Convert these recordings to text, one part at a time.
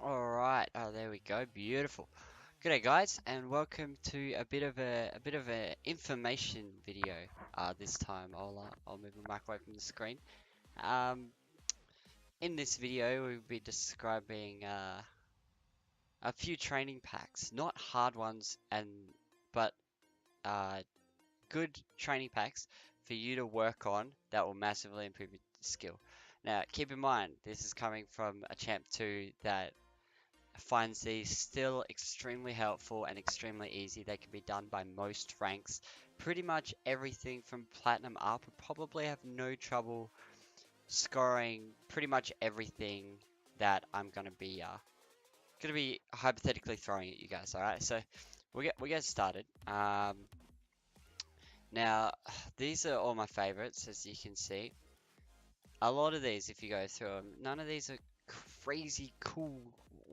Alright, oh there we go, beautiful. Good day guys, and welcome to a bit of a information video. This time I'll move my mic away from the screen. Um, in this video we'll be describing a few training packs, not hard ones but uh, good training packs for you to work on that will massively improve your skill. Now keep in mind this is coming from a champ 2 that finds these still extremely helpful and extremely easy. They can be done by most ranks. Pretty much everything from Platinum up would probably have no trouble scoring pretty much everything that I'm gonna be hypothetically throwing at you guys. All right, so we get started. Now these are all my favorites, as you can see. A lot of these, if you go through them, none of these are crazy cool,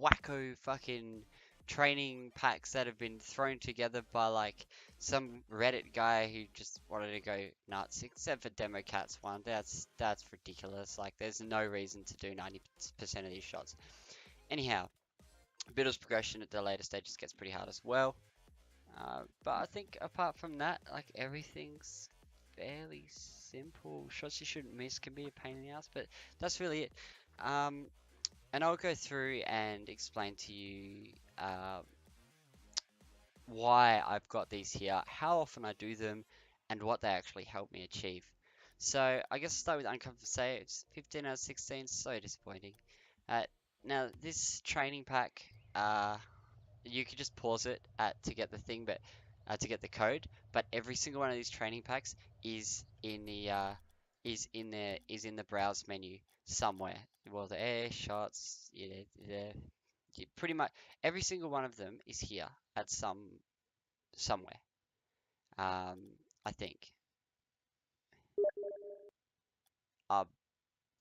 wacko fucking training packs that have been thrown together by like some Reddit guy who just wanted to go nuts, except for Demo Cats one. That's ridiculous. Like, there's no reason to do 90% of these shots. Anyhow, Builder's progression at the later stages gets pretty hard as well. But I think apart from that, like everything's fairly simple. Shots you shouldn't miss can be a pain in the ass, but that's really it. Um, and I'll go through and explain to you why I've got these here, how often I do them, and what they actually help me achieve. So I guess I'll start with uncomfortable saves. 15 out of 16, so disappointing. Uh, Now this training pack, you could just pause it to get the thing, but to get the code. But every single one of these training packs is in the browse menu somewhere. Well, the air shots, pretty much every single one of them is here at somewhere. Um, I think I'm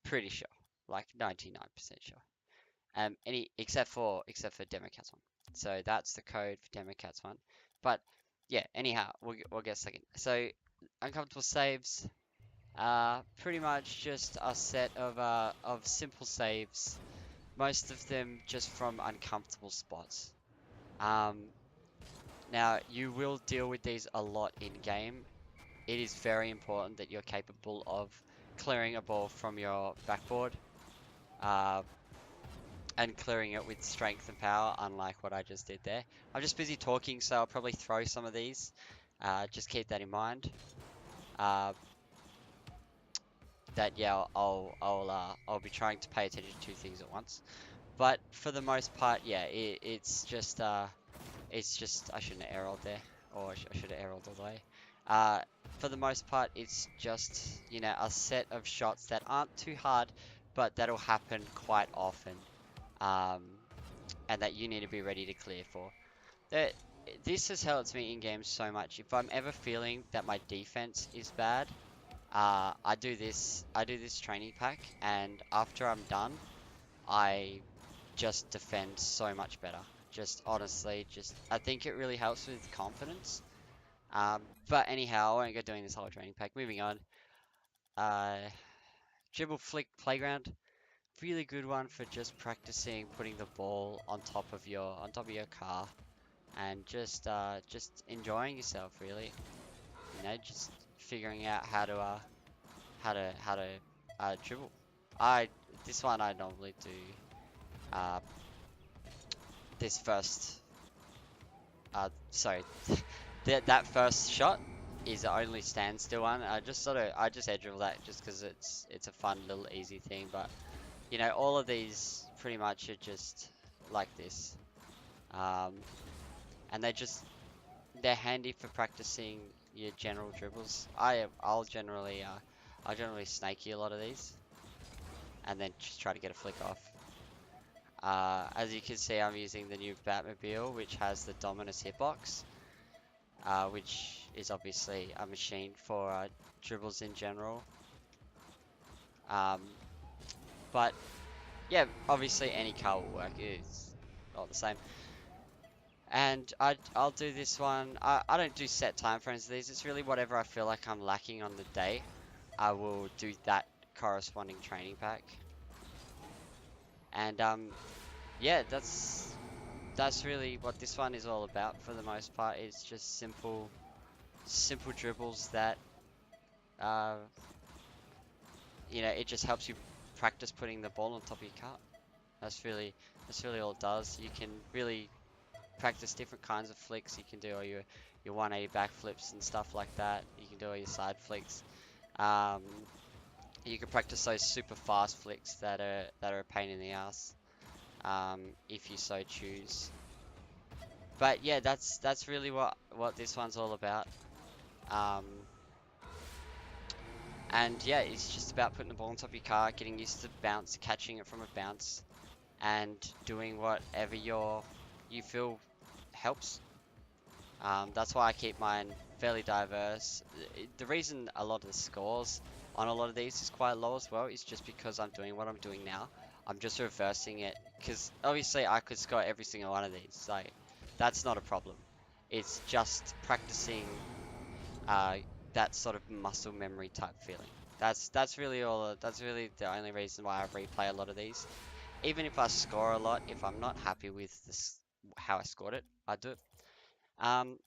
pretty sure, like 99% sure. Any except for Democats one. So that's the code for Democats one. But yeah, anyhow, we'll get a second. So uncomfortable saves, pretty much just a set of simple saves. Most of them just from uncomfortable spots. Um, Now you will deal with these a lot in game. It is very important that you're capable of clearing a ball from your backboard. Uh, and clearing it with strength and power, unlike what I just did there. I'm just busy talking, so I'll probably throw some of these. Just keep that in mind. Uh, that yeah, I'll be trying to pay attention to two things at once. But for the most part, yeah, it's just I shouldn't have arrowed there, or I should have arrowed all the way. Uh, for the most part, it's just a set of shots that aren't too hard, but that'll happen quite often. Um, and that you need to be ready to clear for. That this has helped me in games so much. If I'm ever feeling that my defense is bad, I do this training pack, and after I'm done, I just defend so much better. Just honestly, I think it really helps with confidence. But anyhow, I won't go doing this whole training pack. Moving on. Uh, Dribble flick playground. Really good one for just practicing putting the ball on top of your car and just enjoying yourself really. Just figuring out how to dribble. I This one I normally do uh this first sorry that first shot is the only standstill one. I just air dribble that just because it's a fun little easy thing, but all of these pretty much are just like this. Um, and they're handy for practicing your general dribbles. I'll generally snake you a lot of these, and then just try to get a flick off. As you can see, I'm using the new Batmobile, which has the Dominus hitbox, which is obviously a machine for dribbles in general. Um, but yeah, obviously any car will work. It's all the same. And I'll do this one. I don't do set time frames for these. It's really whatever I feel like I'm lacking on the day. I will do that corresponding training pack. And yeah, that's really what this one is all about for the most part. It's just simple dribbles that uh, it just helps you practice putting the ball on top of your car. That's really that's really all it does. You can really practice different kinds of flicks. You can do all your 180 backflips and stuff like that. You can do all your side flicks. Um, you can practice those super fast flicks that are a pain in the ass, if you so choose. But yeah, that's really what this one's all about. Um, and yeah, it's just about putting the ball on top of your car, getting used to bounce, catching it from a bounce, and doing whatever you feel helps. That's why I keep mine fairly diverse. The reason a lot of the scores on a lot of these is quite low as well is just because I'm doing what I'm doing now. I'm just reversing it because obviously I could score every single one of these. Like that's not a problem. It's just practicing uh, that sort of muscle memory type feeling. That's really all. That's really the only reason why I replay a lot of these. Even if I score a lot, if I'm not happy with this how I scored it, I do it. Um,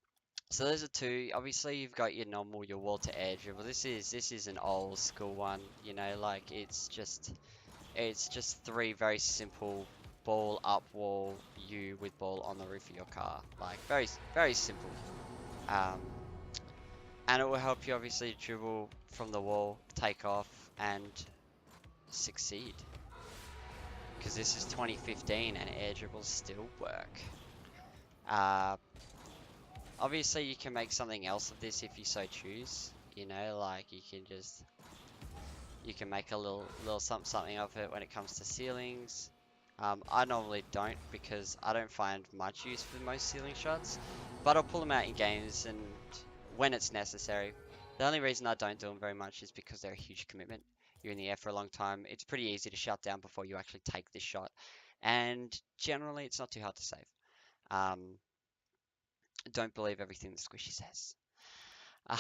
so those are two. Obviously, you've got your normal, your wall to air dribble. This is an old school one. Like it's just three very simple ball up wall, you with ball on the roof of your car. Like very simple. Um, and it will help you obviously dribble from the wall, take off, and succeed. Because this is 2015 and air dribbles still work. Uh, Obviously, you can make something else of this if you so choose. Like you can make a little something of it when it comes to ceilings. I normally don't because I don't find much use for most ceiling shots, but I'll pull them out in games and when it's necessary. The only reason I don't do them very much is because they're a huge commitment. You're in the air for a long time. It's pretty easy to shut down before you actually take this shot, and generally it's not too hard to save. Um, don't believe everything that Squishy says.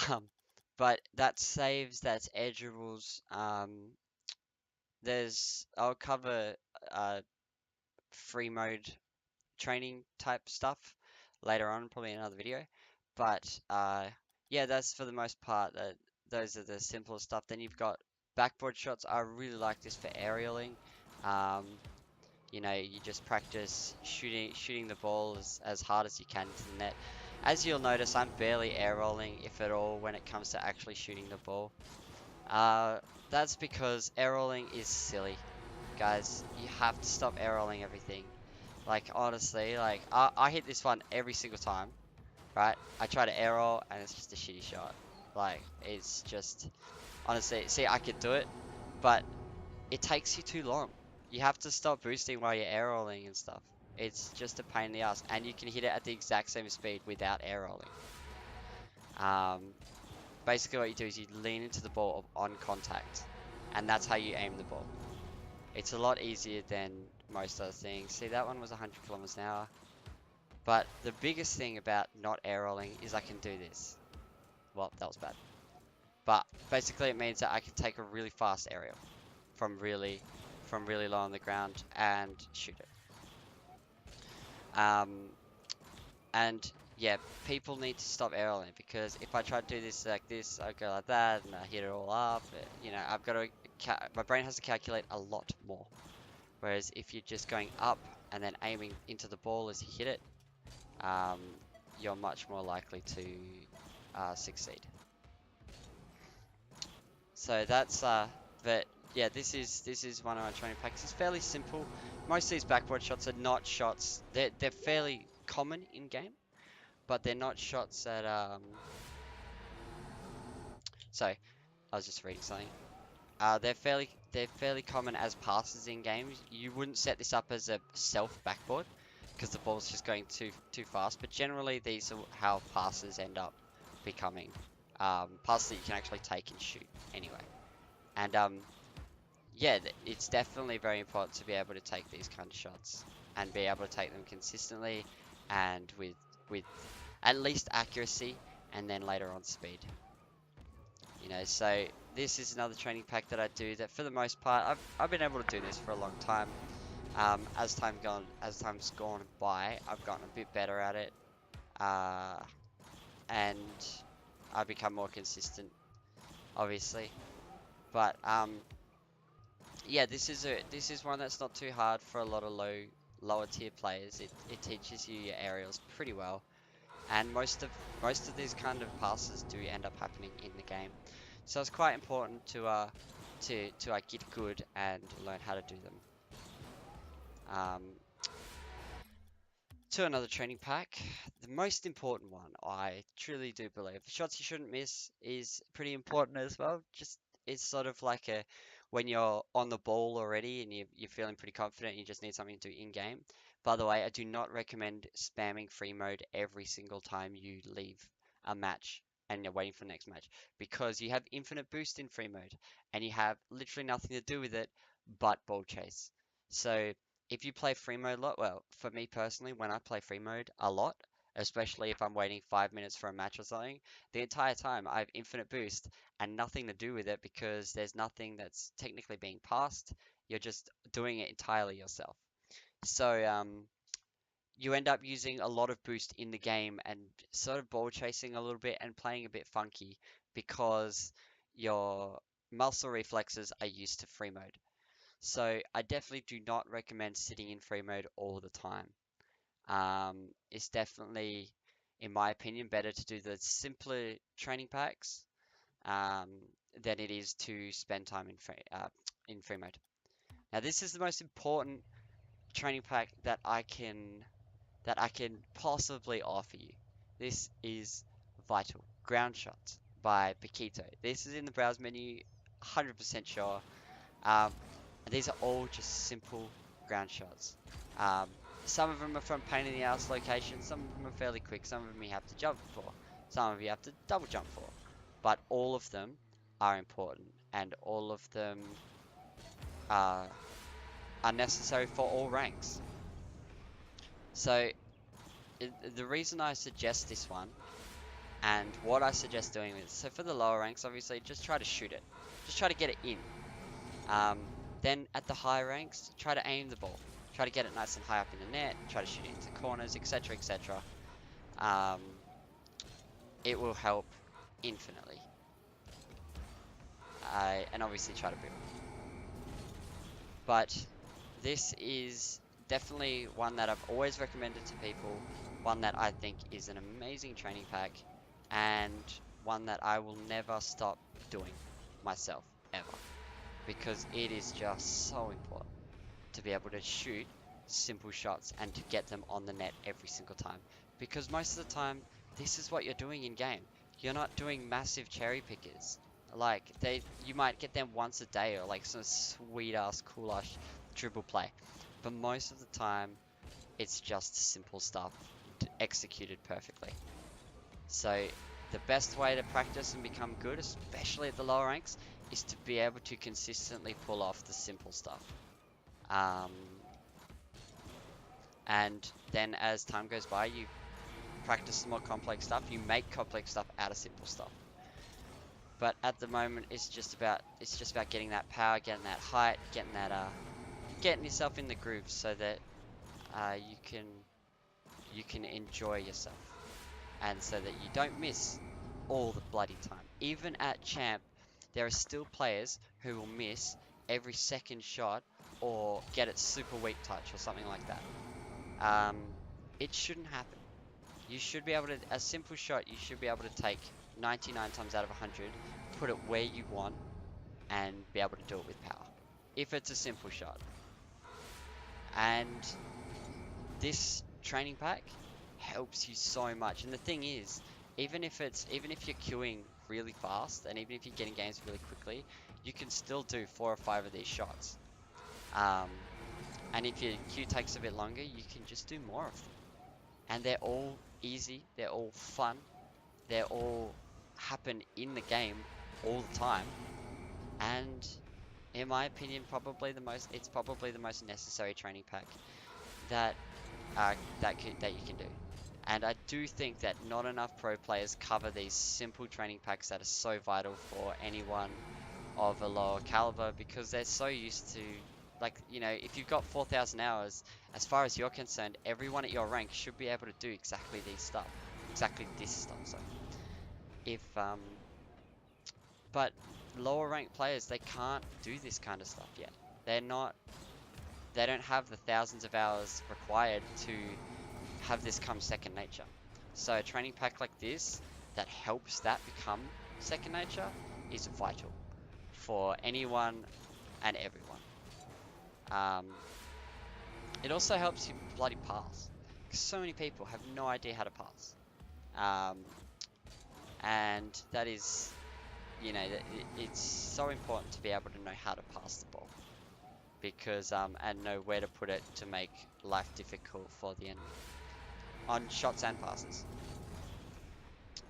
Um, but that saves, that's edge rules. I'll cover uh, free mode training type stuff later on, probably in another video. But yeah, that's for the most part. Those are the simplest stuff. Then you've got backboard shots. I really like this for aerialing. Um, you just practice shooting the ball as hard as you can into the net. As you'll notice, I'm barely air rolling, if at all, when it comes to actually shooting the ball. Uh, that's because air rolling is silly, guys. You have to stop air rolling everything. Like honestly, like I hit this one every single time, right? I try to air roll and it's just a shitty shot. Like it's just honestly, see, I could do it, but it takes you too long. You have to stop boosting while you're air rolling and stuff. It's just a pain in the ass, and you can hit it at the exact same speed without air rolling. Um, Basically, what you do is you lean into the ball on contact, and that's how you aim the ball. It's a lot easier than most other things. See, that one was 100 kilometers an hour. But the biggest thing about not air rolling is I can do this. Well, that was bad. But basically, it means that I can take a really fast aerial from really low on the ground and shoot it. Um, and yeah, people need to stop air rolling because if I try to do this like this, I go like that and I hit it all up. I've got to, my brain has to calculate a lot more. Whereas if you're just going up and then aiming into the ball as you hit it, um, you're much more likely to succeed. So but yeah, this is one of my training packs. It's fairly simple. Most of these backboard shots are not shots. They're fairly common in game, but they're not shots that So I was just reading something. They're fairly common as passes in games. You wouldn't set this up as a self backboard because the ball's just going too fast. But generally, these are how passes end up becoming passes that you can actually take and shoot anyway. And yeah, it's definitely very important to be able to take these kind of shots and be able to take them consistently and with at least accuracy and then later on speed. So this is another training pack that I do that for the most part I've been able to do this for a long time. As time's gone by, I've gotten a bit better at it, uh, and I've become more consistent, obviously. But yeah, this is one that's not too hard for a lot of lower tier players. It teaches you your aerials pretty well, and most of these kind of passes do end up happening in the game. So it's quite important to get good and learn how to do them. Um, to another training pack, the most important one, I truly do believe, shots you shouldn't miss is pretty important as well. Just it's sort of like a when you're on the ball already and you're feeling pretty confident, you just need something to do in game. By the way, I do not recommend spamming free mode every single time you leave a match and you're waiting for the next match because you have infinite boost in free mode and you have literally nothing to do with it but ball chase. So if you play free mode a lot, well, for me personally, when I play free mode a lot, especially if I'm waiting 5 minutes for a match or something, the entire time I have infinite boost and nothing to do with it because there's nothing that's technically being passed. You're just doing it entirely yourself. So you end up using a lot of boost in the game and sort of ball chasing a little bit and playing a bit funky because your muscle reflexes are used to free mode. So I definitely do not recommend sitting in free mode all the time. It's definitely, in my opinion, better to do the simpler training packs um, than it is to spend time in free mode. Now, this is the most important training pack that I can possibly offer you. This is Vital Ground Shots by Paquito. This is in the browse menu, 100% sure. Um, these are all just simple ground shots. Um, some of them are from pain in the ass locations, some of them are fairly quick, some of them you have to jump for, some of you have to double jump for. But all of them are important and all of them are, are necessary for all ranks. So the reason I suggest this one and what I suggest doing is, so for the lower ranks, obviously, just try to shoot it. Just try to get it in. Um, then at the higher ranks, try to aim the ball. Try to get it nice and high up in the net, try to shoot it into corners, etc, etc. Um, it will help infinitely. And obviously try to boom. But this is definitely one that I've always recommended to people, one that I think is an amazing training pack, and one that I will never stop doing myself, ever. Because it is just so important to be able to shoot simple shots and to get them on the net every single time. Because most of the time, this is what you're doing in game. You're not doing massive cherry pickers. Like you might get them once a day or like some sweet ass, cool ass dribble play. But most of the time, it's just simple stuff executed perfectly. So the best way to practice and become good, especially at the lower ranks, is to be able to consistently pull off the simple stuff. Um, and then as time goes by, you practice some more complex stuff. You make complex stuff out of simple stuff. But at the moment, it's just about getting that power, getting that height, getting yourself in the groove so that you can enjoy yourself, and so that you don't miss all the bloody time. Even at champ, there are still players who will miss every second shot or get it super weak touch or something like that. Um, it shouldn't happen. You should be able to, a simple shot, you should be able to take 99 times out of 100, put it where you want, and be able to do it with power. If it's a simple shot. And this training pack helps you so much. And the thing is, even if you're queuing really fast, and even if you're getting games really quickly, you can still do 4 or 5 of these shots. And if your queue takes a bit longer, you can just do more of them. And they're all easy, they're all fun, they're all happen in the game all the time. And in my opinion, it's probably the most necessary training pack that that you can do. And I do think that not enough pro players cover these simple training packs that are so vital for anyone of a lower caliber because they're so used to Like, if you've got 4,000 hours, as far as you're concerned, everyone at your rank should be able to do exactly these stuff. Exactly this stuff, so. If, but lower ranked players, they can't do this kind of stuff yet. They're not, they don't have the thousands of hours required to have this come second nature. So a training pack like this that helps that become second nature is vital for anyone and everyone. Um, it also helps you bloody pass. 'Cause so many people have no idea how to pass. Um, and that is, it's so important to be able to know how to pass the ball. Because, and know where to put it to make life difficult for the enemy. On shots and passes.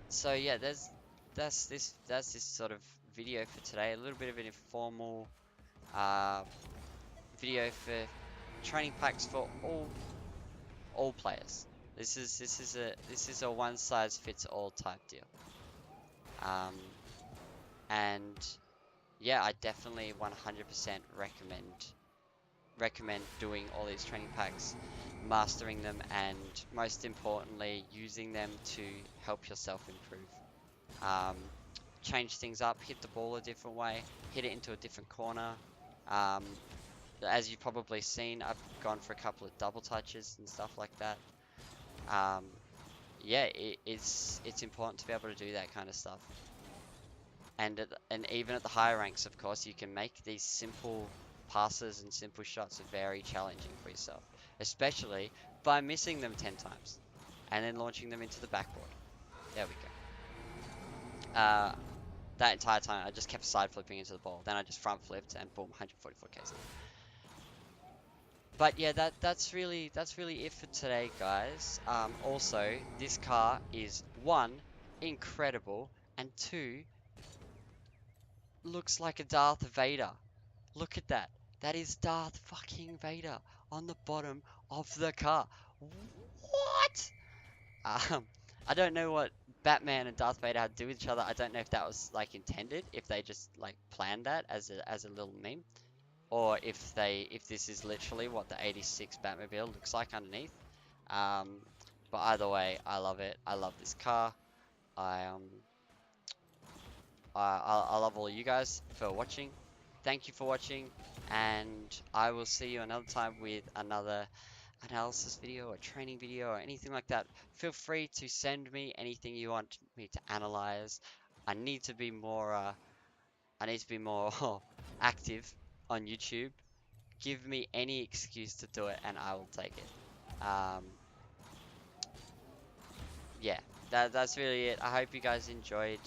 So yeah, that's this sort of video for today. A little bit of an informal uh, video for training packs for all players. This is a one size fits all type deal. Um, and yeah, I definitely 100% recommend doing all these training packs, mastering them, and most importantly, using them to help yourself improve. Um, Change things up, hit the ball a different way, hit it into a different corner. Um, as you've probably seen, I've gone for a couple of double touches and stuff like that. Um, yeah, it's important to be able to do that kind of stuff. And even at the higher ranks, of course, you can make these simple passes and simple shots very challenging for yourself, especially by missing them 10 times and then launching them into the backboard. There we go. That entire time, I just kept side flipping into the ball. Then I just front flipped and boom, 144 Ks. But yeah, that's really it for today, guys. Also, this car is one, incredible, and two, looks like a Darth Vader. Look at that. That is Darth fucking Vader on the bottom of the car. What? Um, I don't know what Batman and Darth Vader had to do with each other. I don't know if that was like intended, if they just like planned that as a little meme, or if this is literally what the '86 Batmobile looks like underneath. Um, but either way, I love it. I love this car. I I love all you guys for watching. Thank you for watching, and I will see you another time with another analysis video or training video or anything like that. Feel free to send me anything you want me to analyze. I need to be more active on YouTube. Give me any excuse to do it and I will take it. Yeah, that's really it. I hope you guys enjoyed.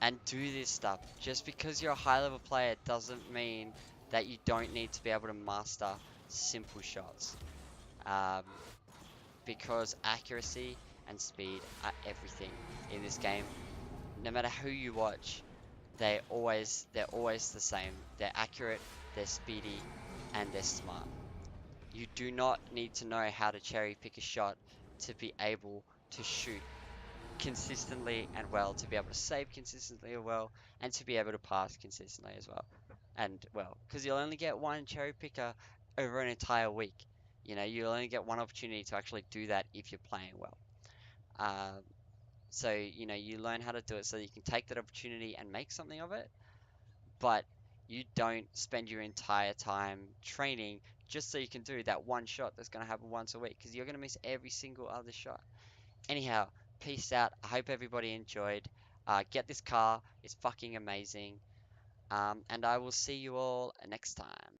And do this stuff. Just because you're a high level player doesn't mean that you don't need to be able to master simple shots. Um, because accuracy and speed are everything in this game. No matter who you watch, they're always the same. They're accurate, they're speedy, and they're smart. You do not need to know how to cherry pick a shot to be able to shoot consistently and well, to be able to save consistently and well, and to be able to pass consistently as well. And well, because you'll only get one cherry picker over an entire week. You'll only get one opportunity to actually do that if you're playing well. Um, so, you learn how to do it so that you can take that opportunity and make something of it, but you don't spend your entire time training just so you can do that one shot that's going to happen once a week because you're going to miss every single other shot. Anyhow, peace out. I hope everybody enjoyed. Get this car. It's fucking amazing. And I will see you all next time.